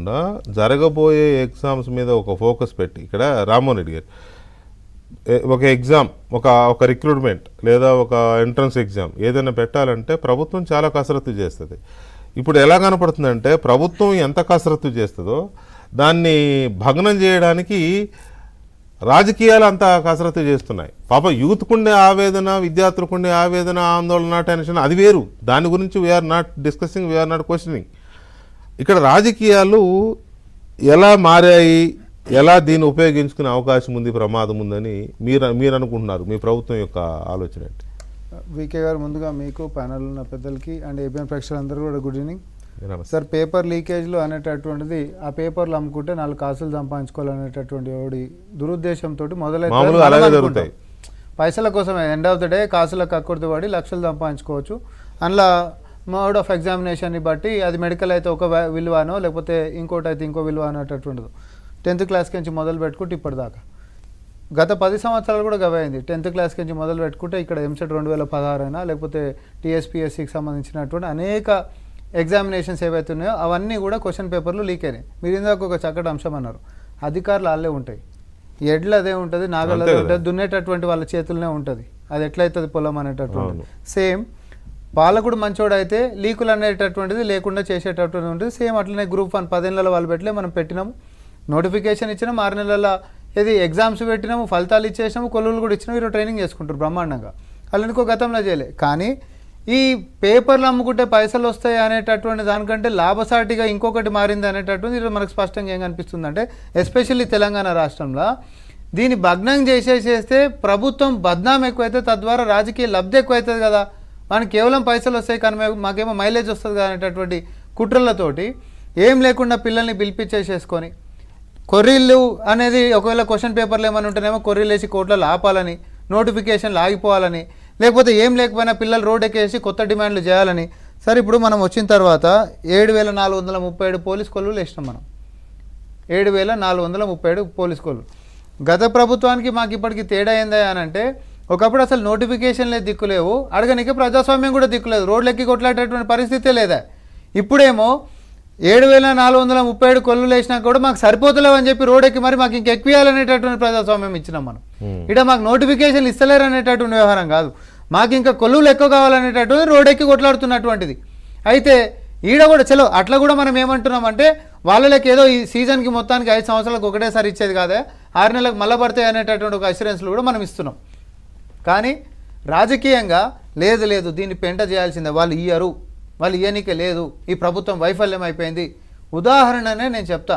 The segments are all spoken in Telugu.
కాకుండా జరగబోయే ఎగ్జామ్స్ మీద ఒక ఫోకస్ పెట్టి, ఇక్కడ రామ్మోహన్ రెడ్డి గారు ఒక ఎగ్జామ్, ఒక రిక్రూట్మెంట్ లేదా ఒక ఎంట్రన్స్ ఎగ్జామ్ ఏదైనా పెట్టాలంటే ప్రభుత్వం చాలా కసరత్తు చేస్తుంది. ఇప్పుడు ఎలా కనపడుతుందంటే ప్రభుత్వం ఎంత కసరత్తు చేస్తుందో దాన్ని భగ్నం చేయడానికి రాజకీయాలు అంతా కసరత్తు చేస్తున్నాయి. పాప యూత్కుండే ఆవేదన, విద్యార్థులకుండే ఆవేదన, ఆందోళన, టెన్షన్ అది వేరు. దాని గురించి we're not discussing, we're not questioning. ఇక్కడ రాజకీయాలు ఎలా మారాయి, ఎలా దీన్ని ఉపయోగించుకునే అవకాశం ఉంది, ప్రమాదం ఉందని మీరు అనుకుంటున్నారు? మీ ప్రభుత్వం యొక్క ఆలోచన ఏంటి? వికే గారు, ముందుగా మీకు ప్యానల్ ఉన్న పెద్దలకి అండ్ ఏబిఎన్ ప్రేక్షకులందరూ కూడా గుడ్ ఈవినింగ్ సార్. పేపర్ లీకేజ్లు అనేటటువంటిది ఆ పేపర్లు అమ్ముకుంటే 4 కాసులు సంపాదించుకోవాలనేటటువంటి దురుద్దేశంతో మొదలైతే పైసల కోసం end of the day కాసులకు Akkurthi పడి లక్షలు సంపాదించుకోవచ్చు. అందులో మోడ్ ఆఫ్ ఎగ్జామినేషన్ని బట్టి అది మెడికల్ అయితే ఒక విలువనో లేకపోతే ఇంకోటి అయితే ఇంకో విలువ అనేటటువంటిది 10th క్లాస్ నుంచి మొదలు పెట్టుకుంటే ఇప్పటిదాకా గత 10 సంవత్సరాలు కూడా గవైంది. 10th క్లాస్ నుంచి మొదలు పెట్టుకుంటే ఇక్కడ ఎంసెట్ 2016 అయినా లేకపోతే టీఎస్పీఎస్సికి సంబంధించినటువంటి అనేక ఎగ్జామినేషన్స్ ఏవైతే ఉన్నాయో అవన్నీ కూడా క్వశ్చన్ పేపర్లు లీక్ అయినాయి. మీరు ఇందాక ఒక చక్కటి అంశం అన్నారు, అధికారులు వాళ్ళే ఉంటాయి, ఎడ్లు అదే ఉంటుంది, నాగలు అదే ఉంటుంది, దున్నేటటువంటి వాళ్ళ చేతులనే ఉంటుంది, అది ఎట్లయితుంది పొలం అనేటటువంటిది. సేమ్ పాలకుడు మంచోడు అయితే లీకులు అనేటటువంటిది లేకుండా చేసేటటువంటి ఉంటుంది. సేమ్ అట్లనే గ్రూప్ 1 10 ఏళ్ళ వాళ్ళు పెట్టలే, మనం పెట్టినాము, నోటిఫికేషన్ ఇచ్చినాము, 6 నెలల ఇది ఎగ్జామ్స్ పెట్టినాము, ఫలితాలు ఇచ్చేసినాము, కొలువులు కూడా ఇచ్చినాము, ఈరోజు ట్రైనింగ్ చేసుకుంటారు బ్రహ్మాండంగా. వాళ్ళనికో గతంలో చేయలే. కానీ ఈ పేపర్లు అమ్ముకుంటే పైసలు వస్తాయి అనేటటువంటి దానికంటే లాభసాటిగా ఇంకొకటి మారింది అనేటటువంటి ఈరోజు మనకు స్పష్టంగా ఏం కనిపిస్తుంది అంటే, ఎస్పెషల్లీ తెలంగాణ రాష్ట్రంలో దీన్ని భగ్నం చేసేసేస్తే ప్రభుత్వం బద్నాం ఎక్కువైతే తద్వారా రాజకీయ లబ్ధి ఎక్కువైతుంది కదా, మనకి కేవలం పైసలు వస్తాయి కానీ మాకేమో మైలేజ్ వస్తుంది కదా అనేటటువంటి కుట్రలతోటి ఏం లేకుండా పిల్లల్ని పిలిపించేసేసుకొని కొర్రీలు అనేది ఒకవేళ క్వశ్చన్ పేపర్లు ఏమైనా ఉంటేనేమో కొర్రీలు వేసి కోర్టులలో ఆపాలని, నోటిఫికేషన్లు ఆగిపోవాలని, లేకపోతే ఏం లేకపోయినా పిల్లలు రోడ్ ఎక్కేసి కొత్త డిమాండ్లు చేయాలని. సరే, ఇప్పుడు మనం వచ్చిన తర్వాత 7437 పోలీస్ కొలువులు వేసినాం మనం, 7437 పోలీస్ కొలువులు. గత ప్రభుత్వానికి మాకు ఇప్పటికి తేడా ఏందా అని అంటే, ఒకప్పుడు అసలు నోటిఫికేషన్లే దిక్కులేవు, అడగనికే ప్రజాస్వామ్యం కూడా దిక్కులేదు, రోడ్లెక్కి కొట్లాడేటువంటి పరిస్థితే లేదా. ఇప్పుడేమో 7437 కొల్లులు వేసినా కూడా మాకు సరిపోతలేవు అని చెప్పి రోడ్ ఎక్కి మరి మాకు ఇంకెక్కియాలనేటటువంటి ప్రజాస్వామ్యం ఇచ్చినాం మనం. ఇక్కడ మాకు నోటిఫికేషన్ ఇస్తలేరు అనేటటువంటి వ్యవహారం కాదు, మాకు ఇంకా కొల్లులు ఎక్కువ కావాలనేటటువంటి రోడ్ ఎక్కి కొట్లాడుతున్నటువంటిది. అయితే ఈడ కూడా చలో అట్లా కూడా మనం ఏమంటున్నామంటే, వాళ్ళకి ఏదో ఈ సీజన్కి మొత్తానికి 5 సంవత్సరాలకు ఒకటేసారి ఇచ్చేది కాదా, 6 నెలలకు మళ్ళీ పడతాయి అనేటటువంటి ఒక అష్యూరెన్స్లు కూడా మనం ఇస్తున్నాం. కానీ రాజకీయంగా లేదు దీన్ని పెంట చేయాల్సిందే, వాళ్ళు ఇయ్యరు, వాళ్ళు ఇయ్యనికే లేదు, ఈ ప్రభుత్వం వైఫల్యం అయిపోయింది. ఉదాహరణనే నేను చెప్తా.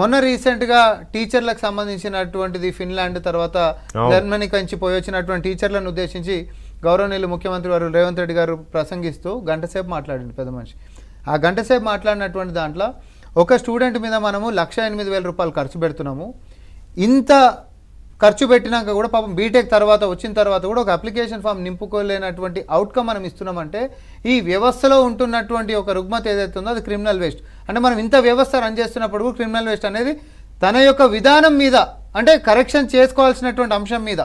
మొన్న రీసెంట్గా టీచర్లకు సంబంధించినటువంటిది ఫిన్లాండ్ తర్వాత జర్మనీ నుంచి పోయి వచ్చినటువంటి టీచర్లను ఉద్దేశించి గౌరవనీయులు ముఖ్యమంత్రి వారు రేవంత్ రెడ్డి గారు ప్రసంగిస్తూ గంటసేపు మాట్లాడింది పెద్ద మనిషి. ఆ గంటసేపు మాట్లాడినటువంటి దాంట్లో ఒక స్టూడెంట్ మీద మనము 1,08,000 రూపాయలు ఖర్చు పెడుతున్నాము. ఇంత ఖర్చు పెట్టినాక కూడా పాపం బీటెక్ తర్వాత వచ్చిన తర్వాత కూడా ఒక అప్లికేషన్ ఫామ్ నింపుకోలేనటువంటి అవుట్కమ్ మనం ఇస్తున్నామంటే, ఈ వ్యవస్థలో ఉంటున్నటువంటి ఒక రుగ్మత ఏదైతే ఉందో అది క్రిమినల్ వేస్ట్. అంటే మనం ఇంత వ్యవస్థ రన్ చేస్తున్నప్పుడు కూడా క్రిమినల్ వేస్ట్ అనేది తన యొక్క విధానం మీద, అంటే కరెక్షన్ చేసుకోవాల్సినటువంటి అంశం మీద.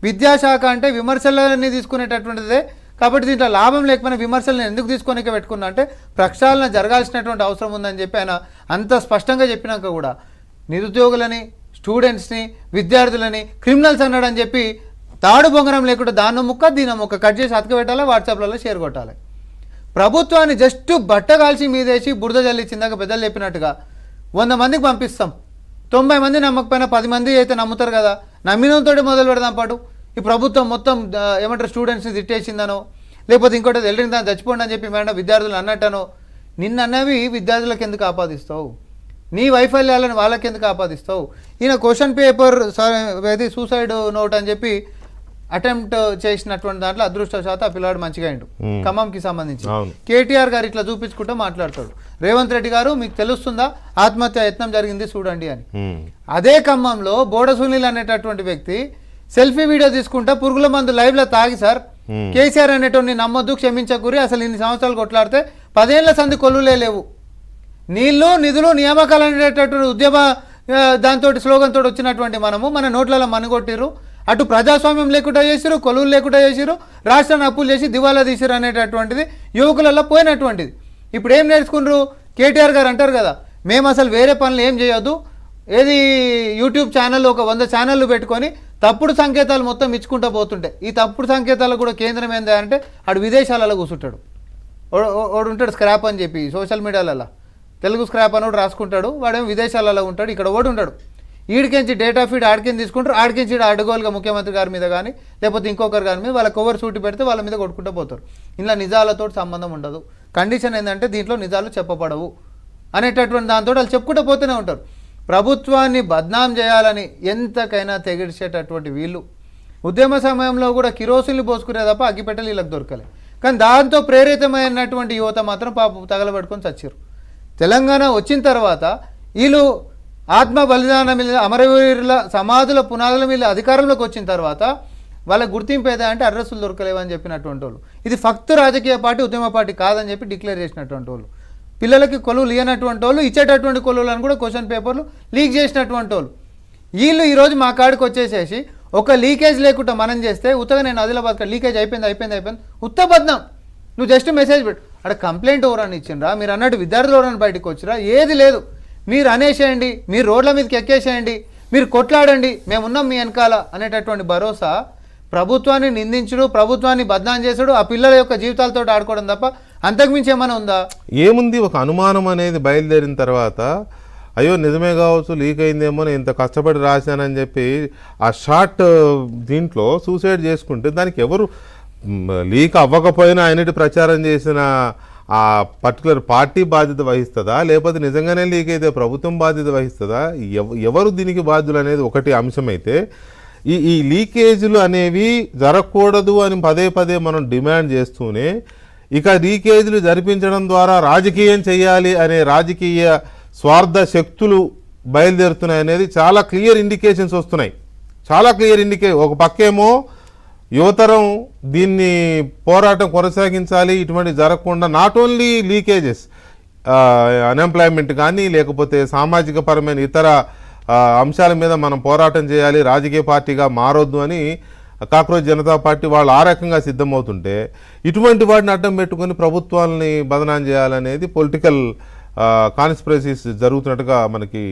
విద్యాశాఖ అంటే విమర్శలన్నీ తీసుకునేటటువంటిదే కాబట్టి దీంట్లో లాభం లేకపోయినా విమర్శలను ఎందుకు తీసుకొనికే పెట్టుకున్నా అంటే, ప్రక్షాళన జరగాల్సినటువంటి అవసరం ఉందని చెప్పి ఆయన అంత స్పష్టంగా చెప్పినాక కూడా నిరుద్యోగులని, స్టూడెంట్స్ని, విద్యార్థులని క్రిమినల్స్ అన్నాడని చెప్పి తాడు బొంగరం లేకుండా దాన్నో ముక్క దీనో ముక్క కట్ చేసి అతకబెట్టాలి, వాట్సాప్లలో షేర్ కొట్టాలి. ప్రభుత్వాన్ని జస్ట్ బట్ట కాల్చి మీదేసి బురద జల్లిచ్చిందాక పెద్దలు చెప్పినట్టుగా 100 మందికి పంపిస్తాం, 90 మంది నమ్మకపోయినా 10 మంది అయితే నమ్ముతారు కదా, నమ్మినంతో మొదలు పెడదాం పాటు. ఈ ప్రభుత్వం మొత్తం ఏమంటారు స్టూడెంట్స్ని తిట్టేసిందనో లేకపోతే ఇంకోటి వెళ్ళిన దాన్ని చచ్చిపోండి అని చెప్పి మేడం విద్యార్థులు అన్నట్టనో, నిన్నవి విద్యార్థులకు ఎందుకు ఆపాదిస్తావు, నీ వైఫల్యాలను వాళ్ళకి ఎందుకు ఆపాదిస్తావు? ఈయన క్వశ్చన్ పేపర్ ఇది సూసైడ్ నోట్ అని చెప్పి అటెంప్ట్ చేసినటువంటి దాంట్లో అదృష్టవశాత్తు ఆ పిల్లాడు మంచిగా అయిండు, ఖమ్మంకి సంబంధించి. కేటీఆర్ గారు ఇట్లా చూపించుకుంటూ మాట్లాడతాడు, రేవంత్ రెడ్డి గారు మీకు తెలుస్తుందా ఆత్మహత్య యత్నం జరిగింది చూడండి అని. అదే ఖమ్మంలో బోడ సునీల్ అనేటటువంటి వ్యక్తి సెల్ఫీ వీడియో తీసుకుంటా పురుగుల మందు లైవ్లో తాగి సార్ కేసీఆర్ అనేటువంటి నమ్మొద్దు, క్షమించకూరి, అసలు ఇన్ని సంవత్సరాలు కొట్లాడితే 10 ఏళ్ల సంది కొల్లులే లేవు, నీళ్లు నిధులు నియామకాలు అనేటటువంటి ఉద్యమ దాంతో స్లోగన్ తోటి వచ్చినటువంటి మనము మన నోట్లలో మనుగొట్టిరు, అటు ప్రజాస్వామ్యం లేకుండా చేసిరు, కొలువులు లేకుండా చేసిరు, రాష్ట్రాన్ని అప్పులు చేసి దివాలా తీసిరు అనేటటువంటిది యువకులలో పోయినటువంటిది. ఇప్పుడు ఏం నేర్చుకున్నారు? కేటీఆర్ గారు అంటారు కదా, మేము అసలు వేరే పనులు ఏం చేయొద్దు, ఏది యూట్యూబ్ ఛానల్ ఒక 100 ఛానళ్ళు పెట్టుకొని తప్పుడు సంకేతాలు మొత్తం ఇచ్చుకుంటూ పోతుంటే, ఈ తప్పుడు సంకేతాలకు కూడా కేంద్రం ఏందా అంటే ఆడు విదేశాలలో కూర్చుంటాడు. వాడు ఉంటాడు స్క్రాప్ అని చెప్పి సోషల్ మీడియాలలో, తెలుగు స్క్రాప్ అని రాసుకుంటాడు, వాడేమో విదేశాలలో ఉంటాడు, ఇక్కడ ఓడి ఉంటాడు. ఈడికించి డేటా ఫీడ్ ఆడికించి తీసుకుంటారు, ఆడికించి అడ్డగోలుగా ముఖ్యమంత్రి గారి మీద కానీ లేకపోతే ఇంకొకరి గారి మీద వాళ్ళ కవర్ సూటి పెడితే వాళ్ళ మీద కొట్టుకుంటూ పోతారు. ఇలా నిజాలతో సంబంధం ఉండదు. కండిషన్ ఏంటంటే దీంట్లో నిజాలు చెప్పబడవు అనేటటువంటి దాంతో వాళ్ళు చెప్పుకుంటూ పోతూనే ఉంటారు. ప్రభుత్వాన్ని బద్నాం చేయాలని ఎంతకైనా తెగిడిచేటటువంటి వీళ్ళు ఉద్యమ సమయంలో కూడా కిరోసిన్లు పోసుకునే తప్ప అగ్గిపెట్టెలు వీళ్ళకి దొరకలే. కానీ దాంతో ప్రేరితమైనటువంటి యువత మాత్రం పాప తగలబెట్టుకొని చచ్చారు. తెలంగాణ వచ్చిన తర్వాత వీళ్ళు ఆత్మ బలిదానం మీద అమరవీరుల సమాధుల పునాదుల మీద అధికారంలోకి వచ్చిన తర్వాత వాళ్ళ గుర్తింపు ఏదా అంటే అడ్రస్సులు దొరకలేవని చెప్పినటువంటి వాళ్ళు. ఇది ఫక్త్ రాజకీయ పార్టీ ఉద్యమ పార్టీ కాదని చెప్పి డిక్లేర్ చేసినటువంటి వాళ్ళు, పిల్లలకి కొలువులు ఇవ్వనటువంటి వాళ్ళు, ఇచ్చేటటువంటి కొలువులను కూడా క్వశ్చన్ పేపర్లు లీక్ చేసినటువంటి వాళ్ళు. వీళ్ళు ఈరోజు మా కాడికి వచ్చేసేసి ఒక లీకేజ్ లేకుండా మనం చేస్తే ఉత్తగా నేను ఆదిలాబాద్ లీకేజ్ అయిపోయింది ఉత్త బద్నాం. నువ్వు జస్ట్ మెసేజ్ పెట్టు, అక్కడ కంప్లైంట్ ఎవరని ఇచ్చిండ్రా, మీరు అన్నట్టు విద్యార్థులు ఎవరని బయటకు వచ్చిరా, ఏది లేదు. మీరు అనేసేయండి, మీరు రోడ్ల మీదకి ఎక్కేసేయండి, మీరు కొట్లాడండి, మేమున్నాం మీ వెనకాల అనేటటువంటి భరోసా ప్రభుత్వాన్ని నిందించుడు, ప్రభుత్వాన్ని బద్నాం చేసుడు, ఆ పిల్లల యొక్క జీవితాలతో ఆడుకోవడం తప్ప అంతకుమించి ఏమైనా ఉందా? ఏముంది, ఒక అనుమానం అనేది బయలుదేరిన తర్వాత అయ్యో నిజమే కావచ్చు, లీక్ అయిందేమో, నేను ఇంత కష్టపడి రాశానని చెప్పి ఆ షార్ట్ దీంట్లో సూసైడ్ చేసుకుంటే దానికి ఎవరు లీక్ అవ్వకపోయినా ఆయనటి ప్రచారం చేసిన ఆ పర్టికులర్ పార్టీ బాధ్యత వహిస్తుందా, లేకపోతే నిజంగానే లీక్ అయితే ప్రభుత్వం బాధ్యత వహిస్తుందా, ఎవరు దీనికి బాధ్యులు అనేది ఒకటి అంశమైతే, ఈ లీకేజీలు అనేవి జరగకూడదు అని పదే మనం డిమాండ్ చేస్తూనే ఇక లీకేజీలు జరిపించడం ద్వారా రాజకీయం చేయాలి అనే రాజకీయ స్వార్థ శక్తులు బయలుదేరుతున్నాయి అనేది చాలా క్లియర్ ఇండికేషన్స్ వస్తున్నాయి. చాలా క్లియర్ ఒక పక్కేమో యువతరం దీన్ని పోరాటం కొనసాగించాలి, ఇటువంటి జరగకుండా నాట్ ఓన్లీ లీకేజెస్, అన్ఎంప్లాయ్మెంట్ కానీ లేకపోతే సామాజిక పరమైన ఇతర అంశాల మీద మనం పోరాటం చేయాలి, రాజకీయ పార్టీగా మారొద్దు అని కాక్రోచ్ జనతా పార్టీ వాళ్ళు ఆ రకంగా సిద్ధమవుతుంటే ఇటువంటి వాటిని అడ్డం పెట్టుకొని ప్రభుత్వాలని బదనాం చేయాలనేది పొలిటికల్ కాన్స్పిరసీస్ జరుగుతున్నట్టుగా మనకి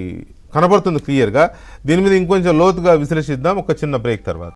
కనబడుతుంది క్లియర్గా. దీని మీద ఇంకొంచెం లోతుగా విశ్లేషిద్దాం ఒక చిన్న బ్రేక్ తర్వాత.